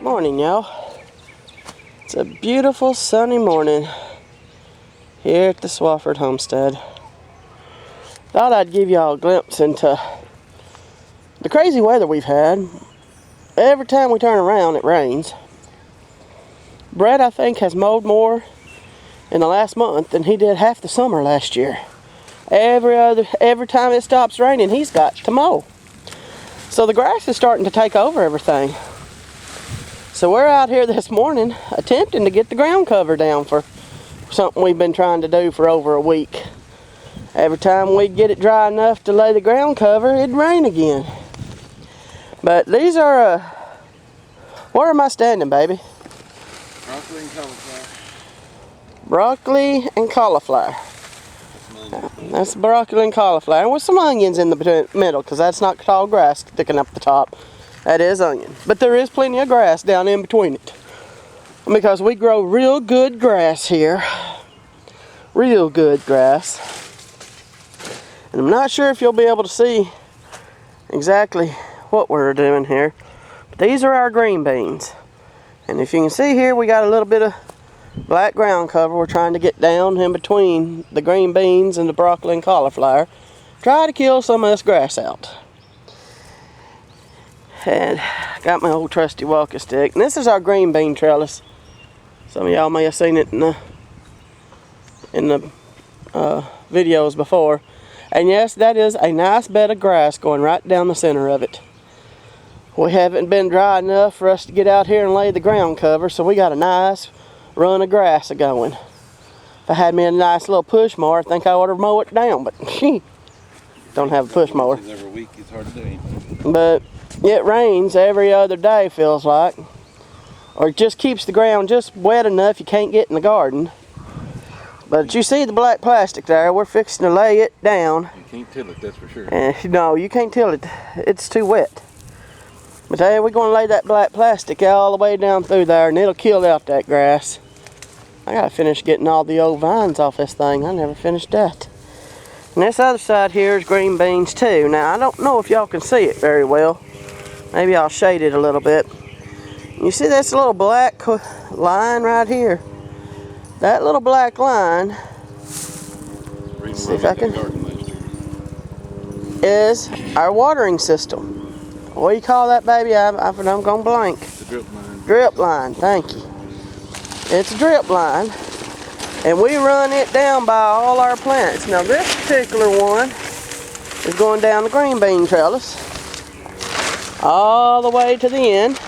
Morning, y'all. It's a beautiful sunny morning here at the Swafford homestead. Thought I'd give y'all a glimpse into the crazy weather we've had. Every time we turn around, it rains. Brett, I think, has mowed more in the last month than he did half the summer last year. Every time it stops raining, he's got to mow. So the grass is starting to take over everything. So we're out here this morning attempting to get the ground cover down for something we've been trying to do for over a week. Every time we'd get it dry enough to lay the ground cover, it'd rain again. But these are, where am I standing, baby? Broccoli and cauliflower. Broccoli and cauliflower. That's broccoli and cauliflower, and with some onions in the middle, because that's not tall grass sticking up the top. That is onion. But there is plenty of grass down in between it, because we grow real good grass here. Real good grass. And I'm not sure if you'll be able to see exactly what we're doing here. But these are our green beans. And if you can see here, we got a little bit of black ground cover we're trying to get down in between the green beans and the broccoli and cauliflower. Try to kill some of this grass out. And got my old trusty walking stick. And this is our green bean trellis. Some of y'all may have seen it in the videos before. And yes, that is a nice bed of grass going right down the center of it. We haven't been dry enough for us to get out here and lay the ground cover, so we got a nice run of grass going. If I had me a nice little push mower, I think I ought to mow it down, but don't have a push mower. Every week it's hard to do anything. But it rains every other day, feels like. Or it just keeps the ground just wet enough you can't get in the garden. But you see the black plastic there, we're fixing to lay it down. You can't till it, that's for sure. No, you can't till it. It's too wet. But hey, we're going to lay that black plastic all the way down through there, and it'll kill out that grass. I got to finish getting all the old vines off this thing. I never finished that. And this other side here is green beans too. Now, I don't know if y'all can see it very well. Maybe I'll shade it a little bit. You see this little black line right here? That little black line, see if I can, is our watering system. What do you call that, baby? I'm going blank. The drip line. Drip line, thank you. It's a drip line, and we run it down by all our plants. Now this particular one is going down the green bean trellis all the way to the end,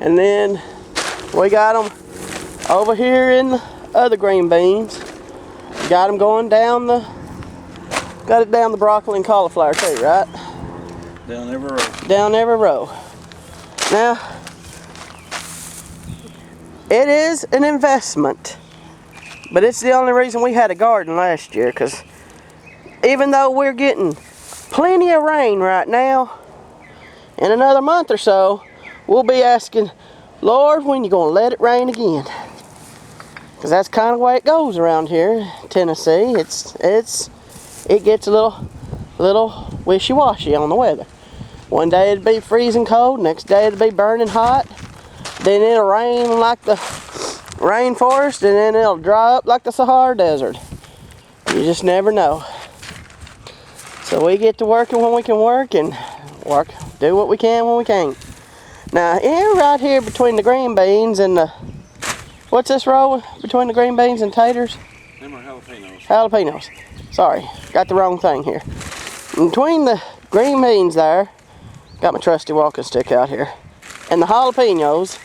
and then we got them over here in the other green beans. Got them going down got it down the broccoli and cauliflower too, right? Down every row. Down every row. Now, it is an investment, but it's the only reason we had a garden last year, because even though we're getting plenty of rain right now, in another month or so, we'll be asking, Lord, when you going to let it rain again? Because that's kind of the way it goes around here in Tennessee. It gets a little wishy-washy on the weather. One day it'll be freezing cold, next day it'll be burning hot. Then it'll rain like the rainforest, and then it'll dry up like the Sahara Desert. You just never know. So we get to working when we can work, and do what we can when we can't. Now, right here between the green beans and what's this row between the green beans and taters? Them are jalapenos. Jalapenos. Sorry, got the wrong thing here. In between the green beans there, got my trusty walking stick out here, and the jalapenos,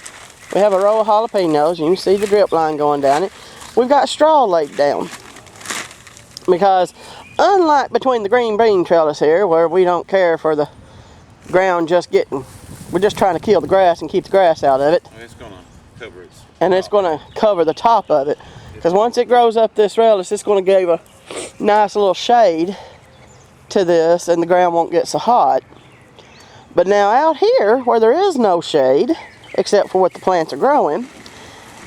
we have a row of jalapenos. You can see the drip line going down it. We've got straw laid down, because unlike between the green bean trellis here, where we don't care for the ground we're just trying to kill the grass and keep the grass out of it. It's going to cover it. And it's going to cover the top of it, because once it grows up this trellis, it's going to give a nice little shade to this, and the ground won't get so hot. But now out here, where there is no shade, except for what the plants are growing,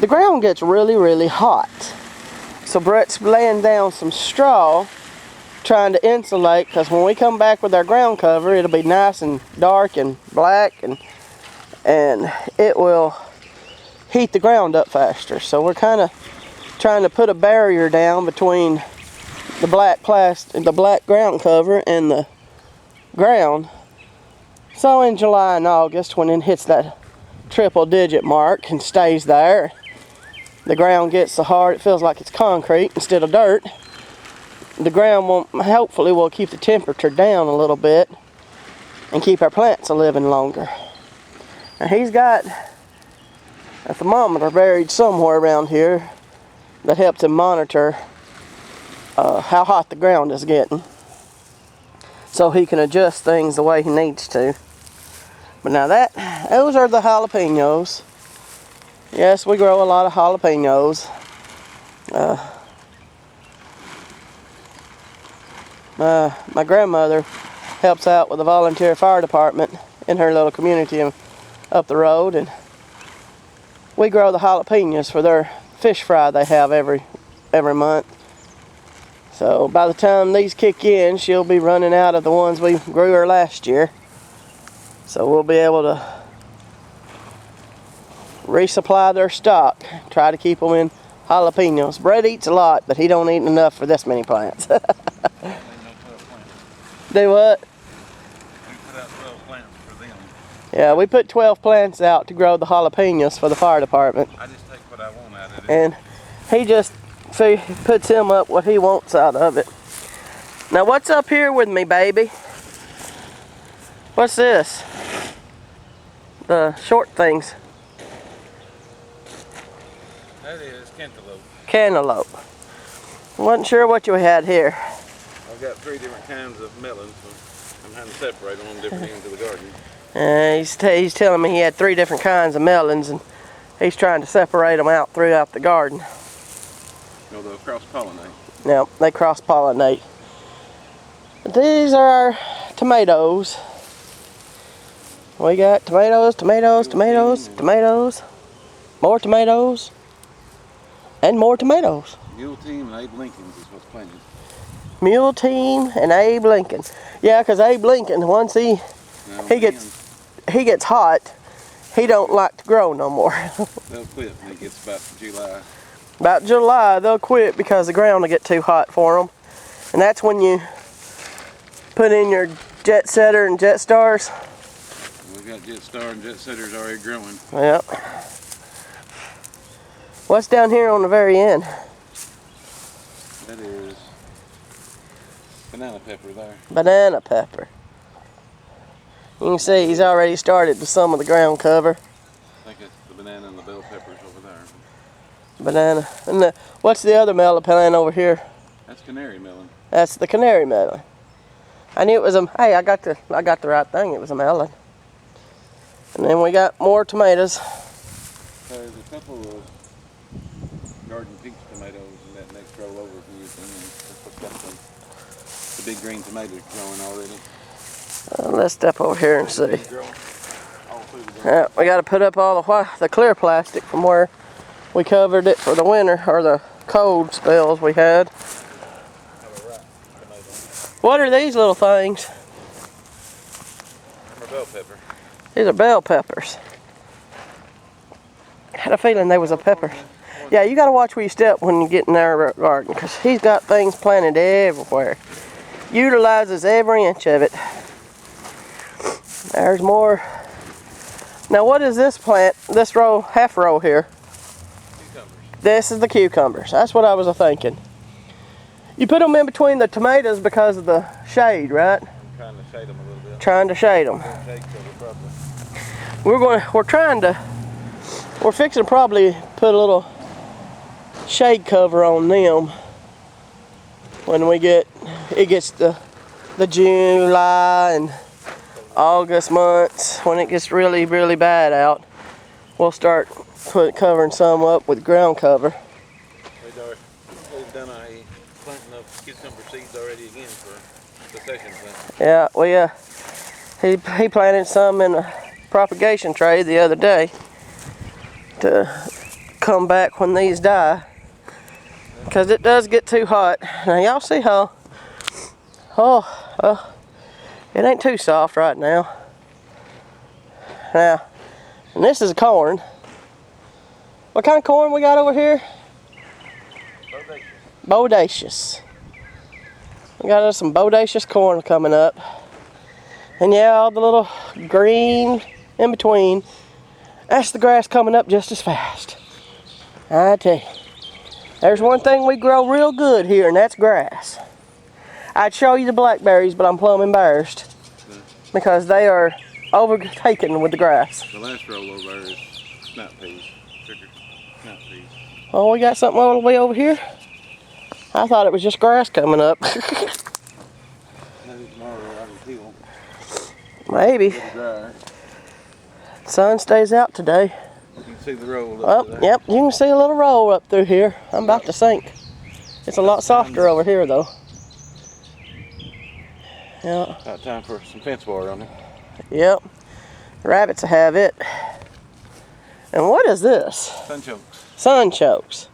the ground gets really, really hot. So Brett's laying down some straw, trying to insulate, because when we come back with our ground cover, it'll be nice and dark and black, and and it will heat the ground up faster. So we're kind of trying to put a barrier down between the black ground cover and the ground. So in July and August, when it hits that triple digit mark and stays there, the ground gets so hard it feels like it's concrete instead of dirt. The ground hopefully will keep the temperature down a little bit and keep our plants living longer. Now he's got a thermometer buried somewhere around here that helps him monitor how hot the ground is getting, so he can adjust things the way he needs to. But now those are the jalapenos. Yes, we grow a lot of jalapenos. My grandmother helps out with the volunteer fire department in her little community up the road, and we grow the jalapenos for their fish fry they have every month. So by the time these kick in, she'll be running out of the ones we grew her last year. So we'll be able to resupply their stock, try to keep them in jalapenos. Brett eats a lot, but he don't eat enough for this many plants. Do what? We put out 12 plants for them. Yeah, we put 12 plants out to grow the jalapenos for the fire department. I just take what I want out of it. And he just puts him up what he wants out of it. Now what's up here with me, baby? What's this? The short things. That is cantaloupe. Cantaloupe. Wasn't sure what you had here. I've got 3 different kinds of melons, so I'm having to separate them on different ends of the garden. He's telling me he had 3 different kinds of melons, and he's trying to separate them out throughout the garden. No, they'll cross-pollinate. No, they cross-pollinate. These are our tomatoes. We got tomatoes, tomatoes, tomatoes, tomatoes, more tomatoes, and more tomatoes. Mule Team and Abe Lincoln's is what's planted. Mule Team and Abe Lincoln. Yeah, because Abe Lincoln, once he gets hot, he don't like to grow no more. They'll quit when it gets about July. About July, they'll quit because the ground will get too hot for them. And that's when you put in your Jet Setter and Jet Stars. We've got Jet Star and Jet Setters already growing. Yep. What's down here on the very end? That is banana pepper there. Banana pepper. You can see he's already started with some of the ground cover. I think it's the banana and the bell peppers over there. Banana. And what's the other melon plant over here? That's canary melon. That's the canary melon. I knew it was a, hey, I got the right thing. It was a melon. And then we got more tomatoes. There's a couple of garden peach tomatoes in that next row over from you. And got the big green tomatoes growing already. Let's step over here and see. Yeah, we got to put up all the clear plastic from where we covered it for the winter, or the cold spells we had. What are these little things? They're bell pepper. These are bell peppers. I had a feeling there was a pepper. Yeah, you got to watch where you step when you get in our garden, because he's got things planted everywhere. Utilizes every inch of it. There's more. Now what is this plant, this row, half row here? Cucumbers. This is the cucumbers. That's what I was thinking. You put them in between the tomatoes because of the shade, right? I'm trying to shade them a little bit. Trying to shade them. Shade cover probably. We're fixing to probably put a little shade cover on them when it gets the July and August months, when it gets really, really bad out. We'll start covering some up with ground cover. We've done a planting of cucumber seeds already again for the second plant. Yeah, he planted some in a propagation tray the other day to come back when these die, because it does get too hot. Now y'all see how, it ain't too soft right now. Now, And this is corn. What kind of corn we got over here? Bodacious. We got us some bodacious corn coming up. And yeah, all the little green in between. That's the grass coming up just as fast. I tell you. There's one thing we grow real good here, and that's grass. I'd show you the blackberries, but I'm plumb embarrassed. Because they are overtaken with the grass. The last roll over is snap peas. Sugar snap peas. Oh, we got something all the way over here? I thought it was just grass coming up. Maybe tomorrow I can peel. Maybe. It'll dry. Sun stays out today. You can see the roll Oh, up there. yep, you can see a little roll up through here. I'm about to sink. It's a lot softer over here though. Yeah. About time for some fence wire on it. Yep. Rabbits have it. And what is this? Sunchokes. Sunchokes.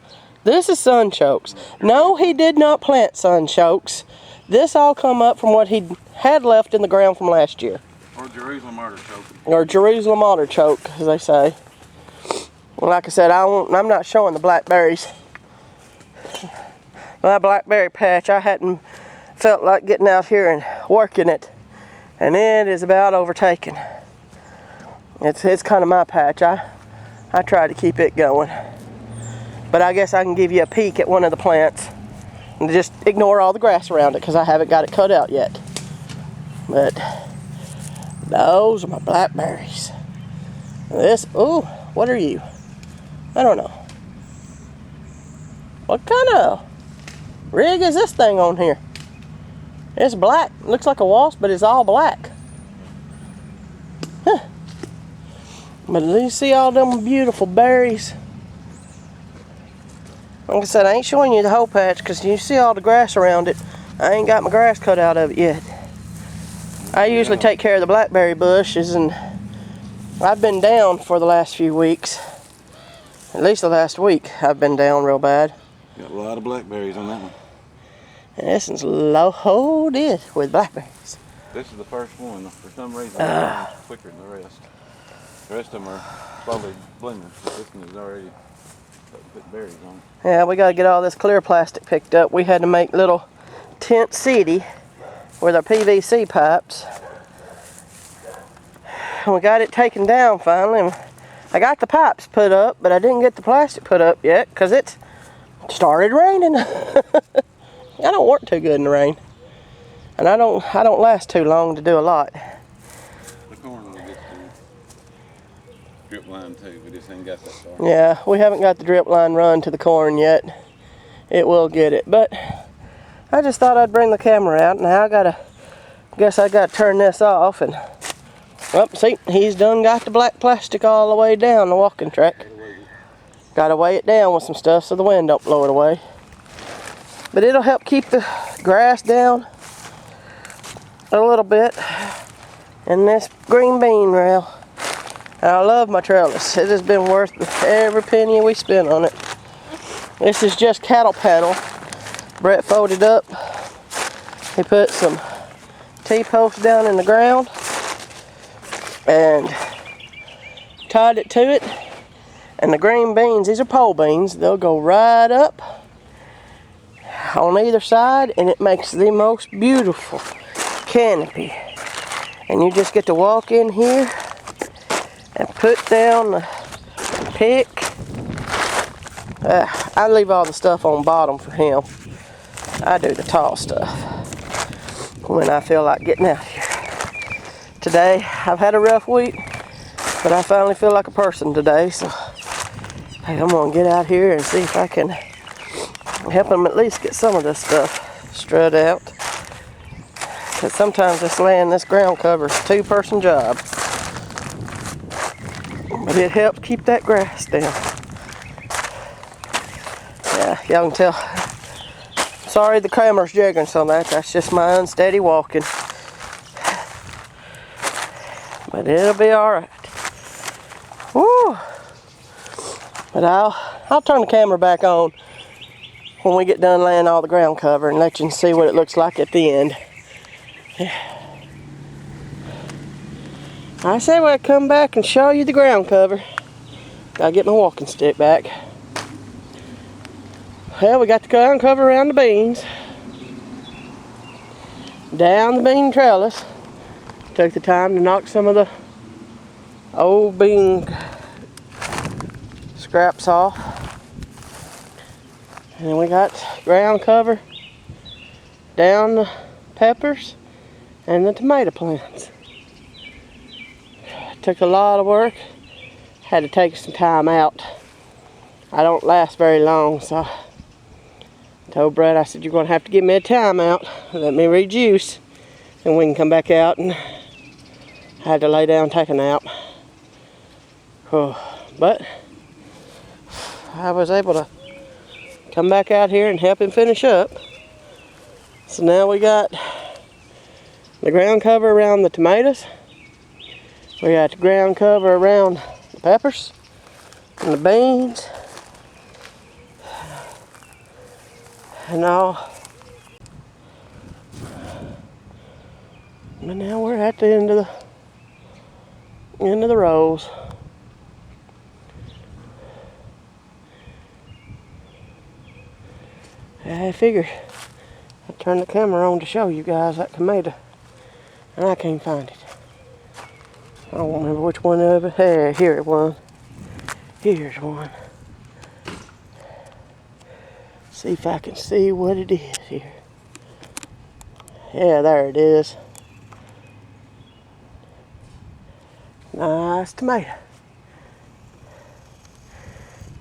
This is sunchokes. No, he did not plant sunchokes. This all come up from what he had left in the ground from last year. Or Jerusalem artichoke. Or Jerusalem artichoke, as they say. Well, like I said, I'm not showing the blackberries. My blackberry patch, I hadn't felt like getting out here and working it. And it is about overtaken. It's kind of my patch. I try to keep it going. But I guess I can give you a peek at one of the plants. And just ignore all the grass around it because I haven't got it cut out yet. But those are my blackberries. This, ooh, what are you? I don't know. What kind of rig is this thing on here? It's black. Looks like a wasp, but it's all black. Huh. But you see all them beautiful berries? Like I said, I ain't showing you the whole patch because you see all the grass around it. I ain't got my grass cut out of it yet. I usually take care of the blackberry bushes, and I've been down for the last few weeks. At least the last week I've been down real bad. Got a lot of blackberries on that one. And this one's loaded with blackberries. This is the first one. For some reason, it's quicker than the rest. The rest of them are slowly blooming, but this one is already put berries on. Yeah, we gotta get all this clear plastic picked up. We had to make little tent city with our PVC pipes. And we got it taken down finally. I got the pipes put up, but I didn't get the plastic put up yet because it started raining. I don't work too good in the rain. And I don't last too long to do a lot. The corn will get the drip line too, we just ain't got that far. Yeah, we haven't got the drip line run to the corn yet. It will get it, but I just thought I'd bring the camera out. Now guess I gotta turn this off and, well, see, he's done got the black plastic all the way down the walking track. Gotta weigh it down with some stuff so the wind don't blow it away. But it'll help keep the grass down a little bit in this green bean rail. And I love my trellis. It has been worth every penny we spent on it. This is just cattle paddle. Brett folded up. He put some T-posts down in the ground and tied it to it. And the green beans, these are pole beans, they'll go right up on either side, and it makes the most beautiful canopy. And you just get to walk in here and put down the pick. I leave all the stuff on bottom for him. I do the tall stuff when I feel like getting out here. Today, I've had a rough week, but I finally feel like a person today, so hey, I'm gonna get out here and see if I can help him at least get some of this stuff strut out. Because sometimes this land, this ground cover is a two-person job. But it helps keep that grass down. Yeah, y'all can tell. Sorry the camera's jiggling so much. That's just my unsteady walking. But it'll be alright. Woo! But I'll turn the camera back on when we get done laying all the ground cover and let you see what it looks like at the end. I said I'd come back and show you the ground cover. Gotta get my walking stick back. Well, we got the ground cover around the beans. Down the bean trellis. Took the time to knock some of the old bean scraps off. And then we got ground cover down the peppers and the tomato plants. Took a lot of work. Had to take some time out. I don't last very long, so I told Brett, I said, you're going to have to give me a time out. Let me rejuice, and we can come back out. And I had to lay down and take a nap. Oh, but I was able to come back out here and help him finish up. So now we got the ground cover around the tomatoes. We got the ground cover around the peppers and the beans and all. And now we're at the end of the rows. I figured I'd turn the camera on to show you guys that tomato, and I can't find it. I don't remember which one of it. Hey, here it was. Here's one. See if I can see what it is here. Yeah, there it is. Nice tomato.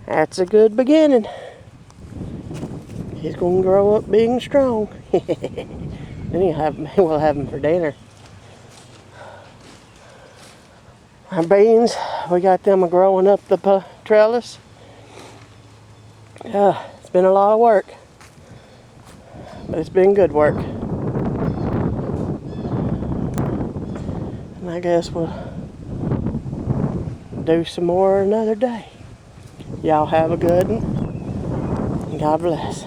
That's a good beginning. He's going to grow up big and strong. Then we'll have him for dinner. Our beans, we got them growing up the trellis. It's been a lot of work, but it's been good work. And I guess we'll do some more another day. Y'all have a good one, and God bless.